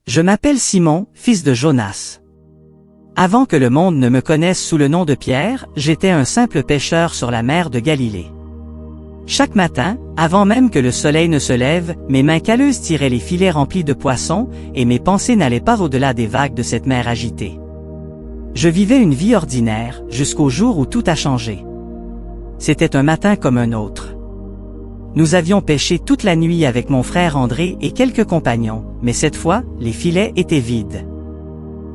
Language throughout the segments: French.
Je m'appelle Simon, fils de Jonas. Avant que le monde ne me connaisse sous le nom de Pierre, j'étais un simple pêcheur sur la mer de Galilée. Chaque matin, avant même que le soleil ne se lève, mes mains calleuses tiraient les filets remplis de poissons, et mes pensées n'allaient pas au-delà des vagues de cette mer agitée. Je vivais une vie ordinaire, jusqu'au jour où tout a changé. C'était un matin comme un autre. Nous avions pêché toute la nuit avec mon frère André et quelques compagnons, mais cette fois, les filets étaient vides.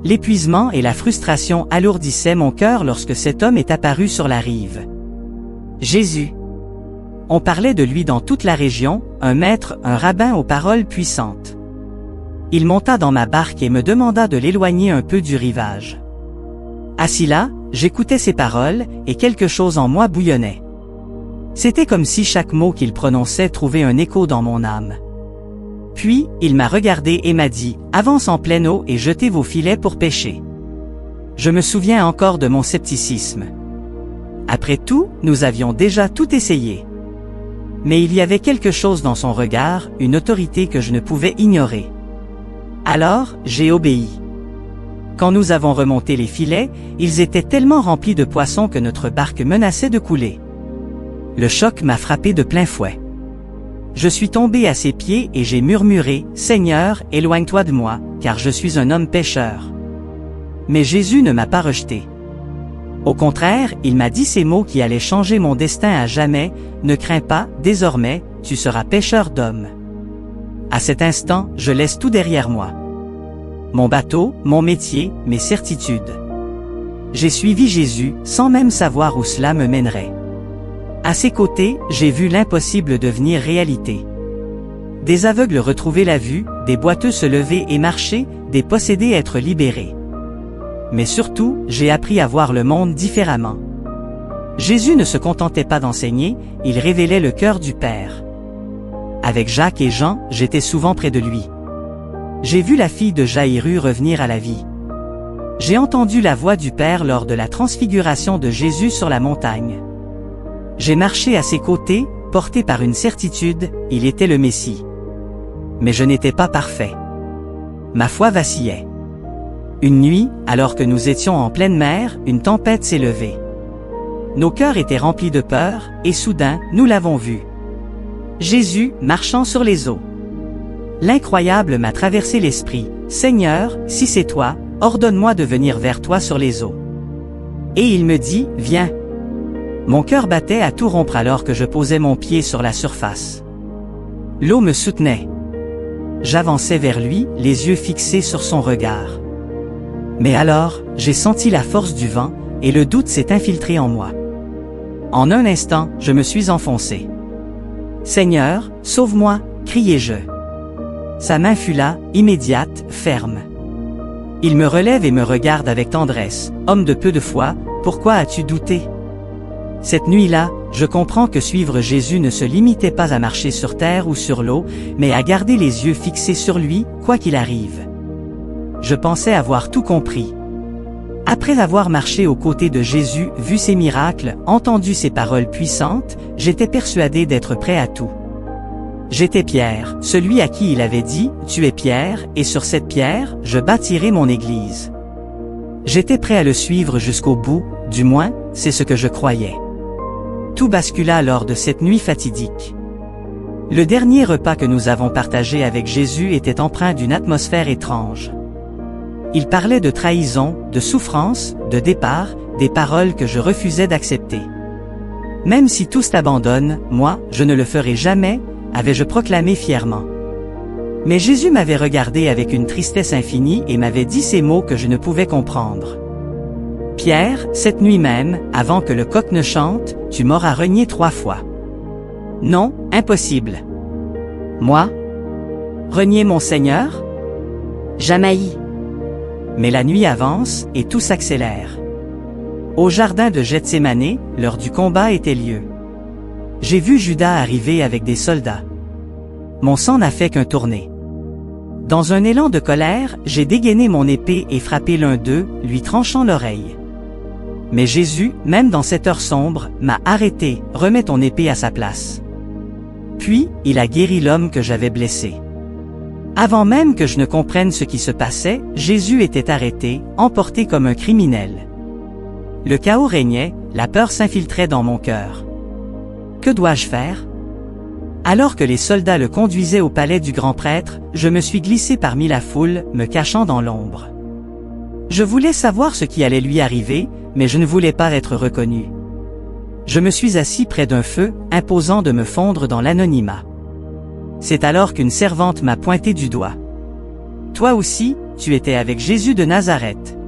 L'épuisement et la frustration alourdissaient mon cœur lorsque cet homme est apparu sur la rive. Jésus. On parlait de lui dans toute la région, un maître, un rabbin aux paroles puissantes. Il monta dans ma barque et me demanda de l'éloigner un peu du rivage. Assis là, j'écoutais ses paroles, et quelque chose en moi bouillonnait. C'était comme si chaque mot qu'il prononçait trouvait un écho dans mon âme. Puis, il m'a regardé et m'a dit, « Avance en pleine eau et jetez vos filets pour pêcher. » Je me souviens encore de mon scepticisme. Après tout, nous avions déjà tout essayé. Mais il y avait quelque chose dans son regard, une autorité que je ne pouvais ignorer. Alors, j'ai obéi. Quand nous avons remonté les filets, ils étaient tellement remplis de poissons que notre barque menaçait de couler. Le choc m'a frappé de plein fouet. Je suis tombé à ses pieds et j'ai murmuré, « Seigneur, éloigne-toi de moi, car je suis un homme pécheur. » Mais Jésus ne m'a pas rejeté. Au contraire, il m'a dit ces mots qui allaient changer mon destin à jamais, « Ne crains pas, désormais, tu seras pêcheur d'hommes. » À cet instant, je laisse tout derrière moi. Mon bateau, mon métier, mes certitudes. J'ai suivi Jésus, sans même savoir où cela me mènerait. À ses côtés, j'ai vu l'impossible devenir réalité. Des aveugles retrouver la vue, des boiteux se lever et marcher, des possédés être libérés. Mais surtout, j'ai appris à voir le monde différemment. Jésus ne se contentait pas d'enseigner, il révélait le cœur du Père. Avec Jacques et Jean, j'étais souvent près de lui. J'ai vu la fille de Jaïru revenir à la vie. J'ai entendu la voix du Père lors de la transfiguration de Jésus sur la montagne. J'ai marché à ses côtés, porté par une certitude, il était le Messie. Mais je n'étais pas parfait. Ma foi vacillait. Une nuit, alors que nous étions en pleine mer, une tempête s'est levée. Nos cœurs étaient remplis de peur, et soudain, nous l'avons vu. Jésus, marchant sur les eaux. L'incroyable m'a traversé l'esprit, « Seigneur, si c'est toi, ordonne-moi de venir vers toi sur les eaux. » Et il me dit, « Viens. » Mon cœur battait à tout rompre alors que je posais mon pied sur la surface. L'eau me soutenait. J'avançais vers lui, les yeux fixés sur son regard. Mais alors, j'ai senti la force du vent, et le doute s'est infiltré en moi. En un instant, je me suis enfoncé. « Seigneur, sauve-moi » criai-je. Sa main fut là, immédiate, ferme. Il me relève et me regarde avec tendresse. « Homme de peu de foi, pourquoi as-tu douté ?» Cette nuit-là, je comprends que suivre Jésus ne se limitait pas à marcher sur terre ou sur l'eau, mais à garder les yeux fixés sur lui, quoi qu'il arrive. Je pensais avoir tout compris. Après avoir marché aux côtés de Jésus, vu ses miracles, entendu ses paroles puissantes, j'étais persuadé d'être prêt à tout. J'étais Pierre, celui à qui il avait dit, « Tu es Pierre, et sur cette pierre, je bâtirai mon église. » J'étais prêt à le suivre jusqu'au bout, du moins, c'est ce que je croyais. Tout bascula lors de cette nuit fatidique. Le dernier repas que nous avons partagé avec Jésus était empreint d'une atmosphère étrange. Il parlait de trahison, de souffrance, de départ, des paroles que je refusais d'accepter. Même si tous t'abandonnent, moi, je ne le ferai jamais, avais-je proclamé fièrement. Mais Jésus m'avait regardé avec une tristesse infinie et m'avait dit ces mots que je ne pouvais comprendre. « Pierre, cette nuit même, avant que le coq ne chante, tu m'auras renié 3 fois. » Non, impossible. Moi? Renier mon Seigneur? Jamaï. Mais la nuit avance, et tout s'accélère. Au jardin de Gethsémané, l'heure du combat était lieu. J'ai vu Judas arriver avec des soldats. Mon sang n'a fait qu'un tourner. Dans un élan de colère, j'ai dégainé mon épée et frappé l'un d'eux, lui tranchant l'oreille. Mais Jésus, même dans cette heure sombre, m'a arrêté, « Remets ton épée à sa place. » Puis, il a guéri l'homme que j'avais blessé. Avant même que je ne comprenne ce qui se passait, Jésus était arrêté, emporté comme un criminel. Le chaos régnait, la peur s'infiltrait dans mon cœur. Que dois-je faire? Alors que les soldats le conduisaient au palais du grand prêtre, je me suis glissé parmi la foule, me cachant dans l'ombre. Je voulais savoir ce qui allait lui arriver, mais je ne voulais pas être reconnu. Je me suis assis près d'un feu, imposant de me fondre dans l'anonymat. C'est alors qu'une servante m'a pointé du doigt. « Toi aussi, tu étais avec Jésus de Nazareth. »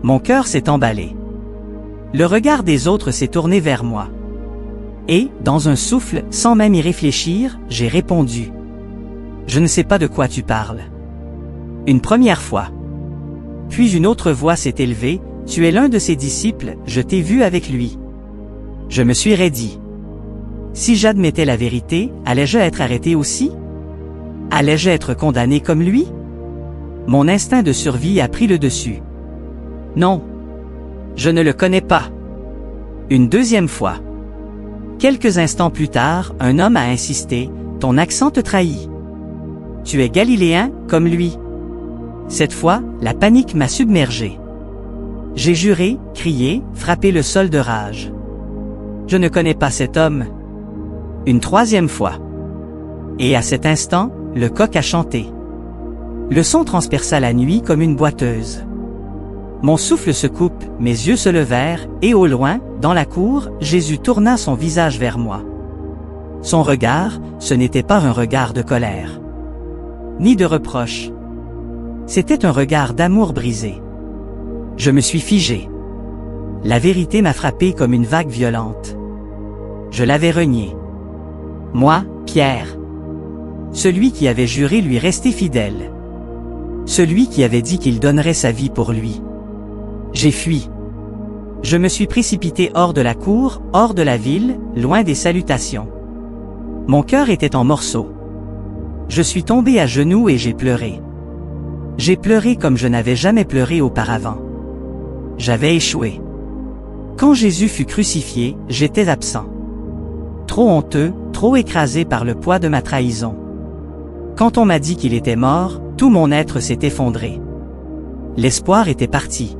Mon cœur s'est emballé. Le regard des autres s'est tourné vers moi. Et, dans un souffle, sans même y réfléchir, j'ai répondu. « Je ne sais pas de quoi tu parles. » Une première fois. Puis une autre voix s'est élevée, « Tu es l'un de ses disciples, je t'ai vu avec lui. » Je me suis raidi. Si j'admettais la vérité, allais-je être arrêté aussi? Allais-je être condamné comme lui? Mon instinct de survie a pris le dessus. Non. Je ne le connais pas. Une deuxième fois. Quelques instants plus tard, un homme a insisté, « Ton accent te trahit. Tu es galiléen, comme lui. » Cette fois, la panique m'a submergé. J'ai juré, crié, frappé le sol de rage. Je ne connais pas cet homme. Une troisième fois. Et à cet instant, le coq a chanté. Le son transperça la nuit comme une boiteuse. Mon souffle se coupe, mes yeux se levèrent, et au loin, dans la cour, Jésus tourna son visage vers moi. Son regard, ce n'était pas un regard de colère, ni de reproche. C'était un regard d'amour brisé. Je me suis figé. La vérité m'a frappé comme une vague violente. Je l'avais renié. Moi, Pierre. Celui qui avait juré lui rester fidèle. Celui qui avait dit qu'il donnerait sa vie pour lui. J'ai fui. Je me suis précipité hors de la cour, hors de la ville, loin des salutations. Mon cœur était en morceaux. Je suis tombé à genoux et j'ai pleuré. J'ai pleuré comme je n'avais jamais pleuré auparavant. J'avais échoué. Quand Jésus fut crucifié, j'étais absent. Trop honteux, trop écrasé par le poids de ma trahison. Quand on m'a dit qu'il était mort, tout mon être s'est effondré. L'espoir était parti.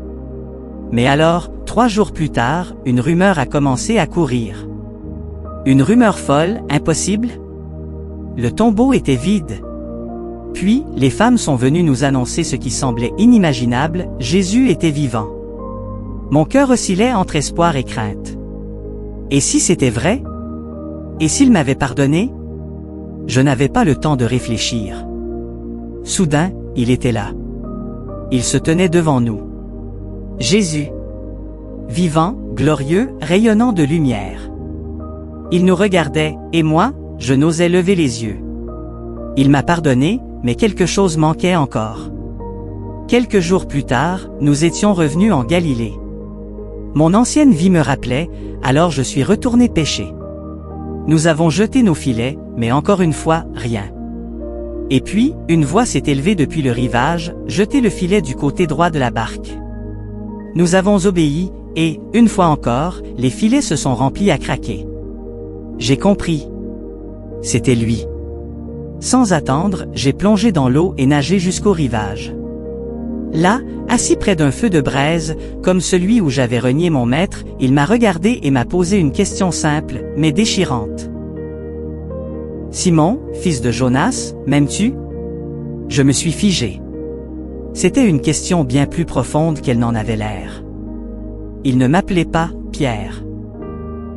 Mais alors, 3 jours plus tard, une rumeur a commencé à courir. Une rumeur folle, impossible? Le tombeau était vide. Puis, les femmes sont venues nous annoncer ce qui semblait inimaginable, Jésus était vivant. Mon cœur oscillait entre espoir et crainte. Et si c'était vrai? Et s'il m'avait pardonné? Je n'avais pas le temps de réfléchir. Soudain, il était là. Il se tenait devant nous. Jésus. Vivant, glorieux, rayonnant de lumière. Il nous regardait, et moi, je n'osais lever les yeux. Il m'a pardonné, mais quelque chose manquait encore. Quelques jours plus tard, nous étions revenus en Galilée. Mon ancienne vie me rappelait, alors je suis retourné pêcher. Nous avons jeté nos filets, mais encore une fois, rien. Et puis, une voix s'est élevée depuis le rivage, « Jetez le filet du côté droit de la barque. » Nous avons obéi, et, une fois encore, les filets se sont remplis à craquer. J'ai compris. C'était lui. Sans attendre, j'ai plongé dans l'eau et nagé jusqu'au rivage. Là, assis près d'un feu de braise, comme celui où j'avais renié mon maître, il m'a regardé et m'a posé une question simple, mais déchirante. « Simon, fils de Jonas, m'aimes-tu » Je me suis figé. C'était une question bien plus profonde qu'elle n'en avait l'air. Il ne m'appelait pas Pierre.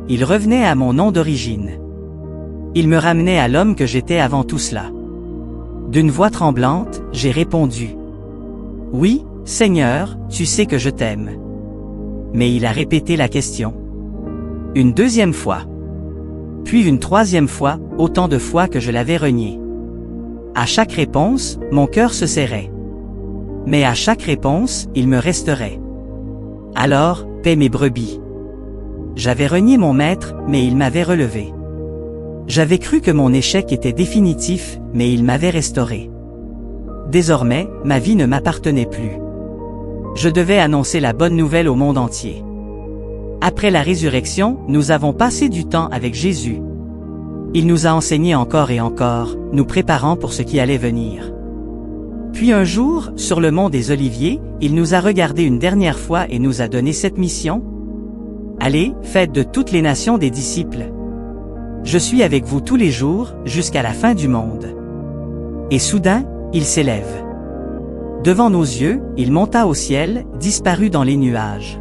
Il revenait à mon nom d'origine. Il me ramenait à l'homme que j'étais avant tout cela. D'une voix tremblante, j'ai répondu. « Oui, Seigneur, tu sais que je t'aime. » Mais il a répété la question. Une deuxième fois. Puis une troisième fois, autant de fois que je l'avais renié. À chaque réponse, mon cœur se serrait. Mais à chaque réponse, il me resterait. Alors, paie mes brebis. J'avais renié mon maître, mais il m'avait relevé. J'avais cru que mon échec était définitif, mais il m'avait restauré. Désormais, ma vie ne m'appartenait plus. Je devais annoncer la bonne nouvelle au monde entier. Après la résurrection, nous avons passé du temps avec Jésus. Il nous a enseigné encore et encore, nous préparant pour ce qui allait venir. Puis un jour, sur le mont des Oliviers, il nous a regardés une dernière fois et nous a donné cette mission. Allez, faites de toutes les nations des disciples. Je suis avec vous tous les jours, jusqu'à la fin du monde. Et soudain, il s'élève. Devant nos yeux, il monta au ciel, disparut dans les nuages.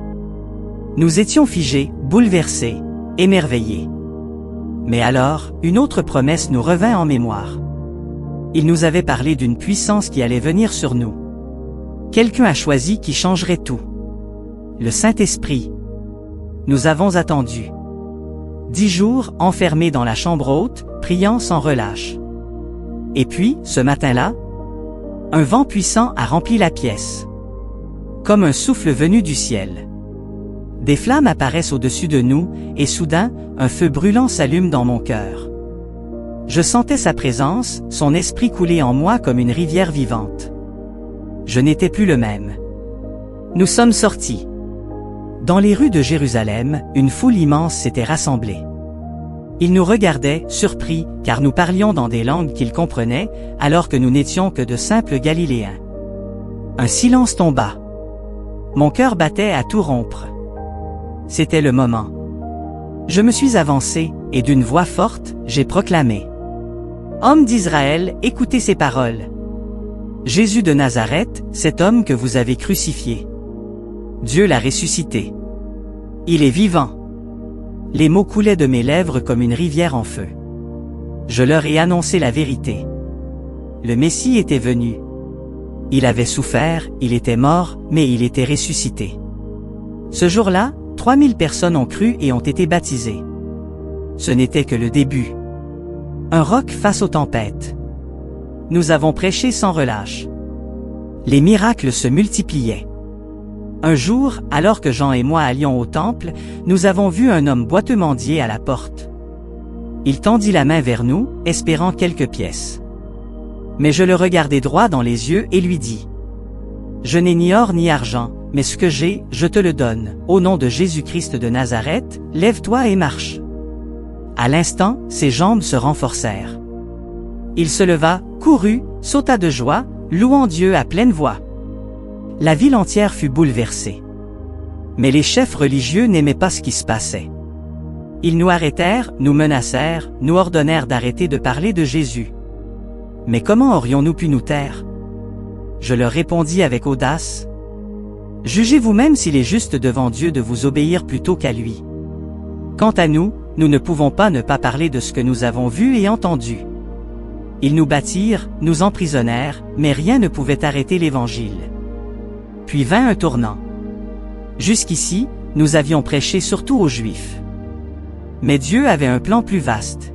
Nous étions figés, bouleversés, émerveillés. Mais alors, une autre promesse nous revint en mémoire. Il nous avait parlé d'une puissance qui allait venir sur nous. Quelqu'un a choisi qui changerait tout. Le Saint-Esprit. Nous avons attendu. 10 jours enfermés dans la chambre haute, priant sans relâche. Et puis, ce matin-là, un vent puissant a rempli la pièce. Comme un souffle venu du ciel. Des flammes apparaissent au-dessus de nous, et soudain, un feu brûlant s'allume dans mon cœur. Je sentais sa présence, son esprit couler en moi comme une rivière vivante. Je n'étais plus le même. Nous sommes sortis. Dans les rues de Jérusalem, une foule immense s'était rassemblée. Ils nous regardaient, surpris, car nous parlions dans des langues qu'ils comprenaient, alors que nous n'étions que de simples Galiléens. Un silence tomba. Mon cœur battait à tout rompre. C'était le moment. Je me suis avancé, et d'une voix forte, j'ai proclamé. Hommes d'Israël, écoutez ces paroles. Jésus de Nazareth, cet homme que vous avez crucifié. Dieu l'a ressuscité. Il est vivant. Les mots coulaient de mes lèvres comme une rivière en feu. Je leur ai annoncé la vérité. Le Messie était venu. Il avait souffert, il était mort, mais il était ressuscité. Ce jour-là, 3000 personnes ont cru et ont été baptisées. Ce n'était que le début. Un roc face aux tempêtes. Nous avons prêché sans relâche. Les miracles se multipliaient. Un jour, alors que Jean et moi allions au temple, nous avons vu un homme boiteux mendier à la porte. Il tendit la main vers nous, espérant quelques pièces. Mais je le regardai droit dans les yeux et lui dis. Je n'ai ni or ni argent, mais ce que j'ai, je te le donne. Au nom de Jésus-Christ de Nazareth, lève-toi et marche. À l'instant, ses jambes se renforcèrent. Il se leva, courut, sauta de joie, louant Dieu à pleine voix. La ville entière fut bouleversée. Mais les chefs religieux n'aimaient pas ce qui se passait. Ils nous arrêtèrent, nous menacèrent, nous ordonnèrent d'arrêter de parler de Jésus. Mais comment aurions-nous pu nous taire? Je leur répondis avec audace. Jugez vous-même s'il est juste devant Dieu de vous obéir plutôt qu'à lui. Quant à nous, nous ne pouvons pas ne pas parler de ce que nous avons vu et entendu. Ils nous battirent, nous emprisonnèrent, mais rien ne pouvait arrêter l'Évangile. Puis vint un tournant. Jusqu'ici, nous avions prêché surtout aux Juifs. Mais Dieu avait un plan plus vaste.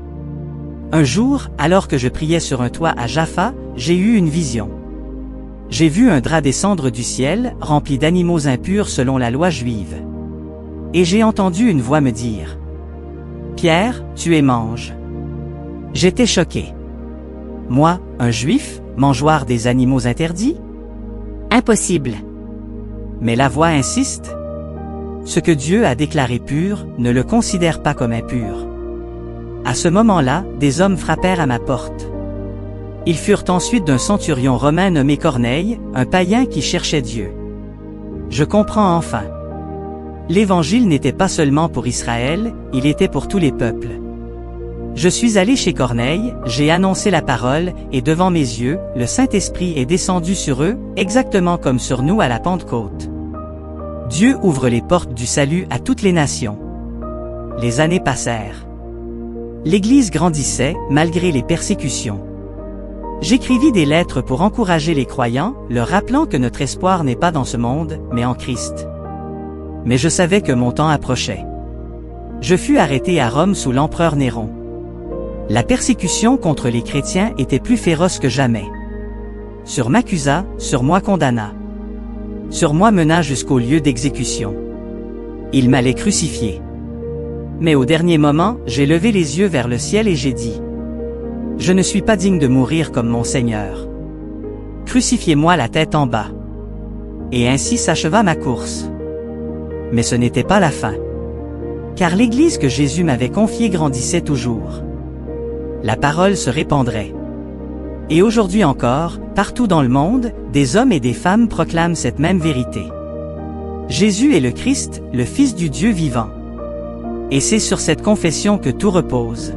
Un jour, alors que je priais sur un toit à Jaffa, j'ai eu une vision. J'ai vu un drap descendre du ciel, rempli d'animaux impurs selon la loi juive. Et j'ai entendu une voix me dire « Pierre, tu es mange. » J'étais choqué. Moi, un juif, mangeoire des animaux interdits? Impossible. Mais la voix insiste. Ce que Dieu a déclaré pur, ne le considère pas comme impur. À ce moment-là, des hommes frappèrent à ma porte. Ils furent ensuite d'un centurion romain nommé Corneille, un païen qui cherchait Dieu. Je comprends enfin. L'Évangile n'était pas seulement pour Israël, il était pour tous les peuples. Je suis allé chez Corneille, j'ai annoncé la parole, et devant mes yeux, le Saint-Esprit est descendu sur eux, exactement comme sur nous à la Pentecôte. Dieu ouvre les portes du salut à toutes les nations. Les années passèrent. L'Église grandissait, malgré les persécutions. J'écrivis des lettres pour encourager les croyants, leur rappelant que notre espoir n'est pas dans ce monde, mais en Christ. Mais je savais que mon temps approchait. Je fus arrêté à Rome sous l'empereur Néron. La persécution contre les chrétiens était plus féroce que jamais. Sur m'accusa, sur moi condamna. Sur moi mena jusqu'au lieu d'exécution. Il m'allait crucifier. Mais au dernier moment, j'ai levé les yeux vers le ciel et j'ai dit « Je ne suis pas digne de mourir comme mon Seigneur. Crucifiez-moi la tête en bas. » Et ainsi s'acheva ma course. Mais ce n'était pas la fin. Car l'Église que Jésus m'avait confiée grandissait toujours. La parole se répandrait. Et aujourd'hui encore, partout dans le monde, des hommes et des femmes proclament cette même vérité. Jésus est le Christ, le Fils du Dieu vivant. Et c'est sur cette confession que tout repose.